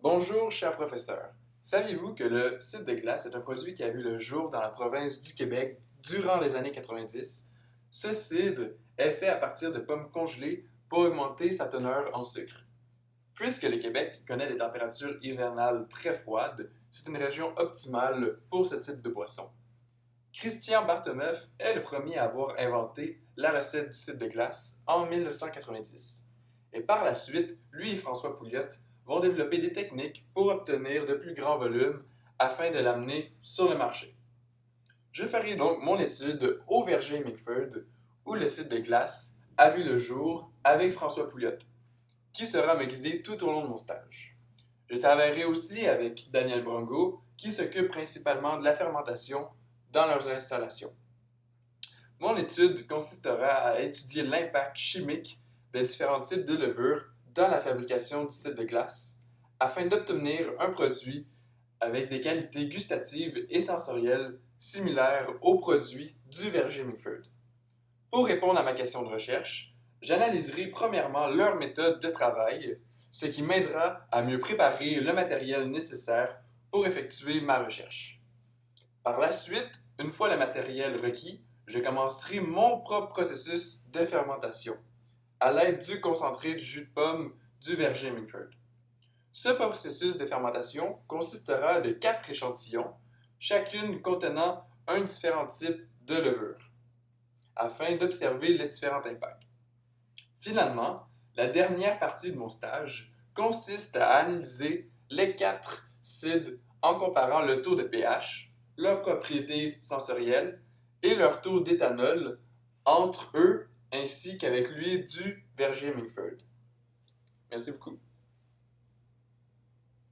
Bonjour, cher professeur. Saviez-vous que le cidre de glace est un produit qui a vu le jour dans la province du Québec durant les années 90? Ce cidre est fait à partir de pommes congelées pour augmenter sa teneur en sucre. Puisque le Québec connaît des températures hivernales très froides, c'est une région optimale pour ce type de boisson. Christian Bartemeuf est le premier à avoir inventé la recette du cidre de glace en 1990. Et par la suite, lui et François Pouliot vont développer des techniques pour obtenir de plus grands volumes afin de l'amener sur le marché. Je ferai donc mon étude au verger Mickford où le cidre de glace a vu le jour avec François Pouliot, qui sera me guider tout au long de mon stage. Je travaillerai aussi avec Daniel Brongo, qui s'occupe principalement de la fermentation dans leurs installations. Mon étude consistera à étudier l'impact chimique des différents types de levures dans la fabrication du cidre de glace afin d'obtenir un produit avec des qualités gustatives et sensorielles similaires aux produits du verger Mickford. Pour répondre à ma question de recherche, j'analyserai premièrement leur méthode de travail, ce qui m'aidera à mieux préparer le matériel nécessaire pour effectuer ma recherche. Par la suite, une fois le matériel requis, je commencerai mon propre processus de fermentation à l'aide du concentré du jus de pomme du verger Mickford. Ce processus de fermentation consistera de 4 échantillons, chacune contenant un différent type de levure, afin d'observer les différents impacts. Finalement, la dernière partie de mon stage consiste à analyser les 4 cidres en comparant le taux de pH, leurs propriétés sensorielles et leur taux d'éthanol entre eux ainsi qu'avec l'huile du verger Mickford. Merci beaucoup.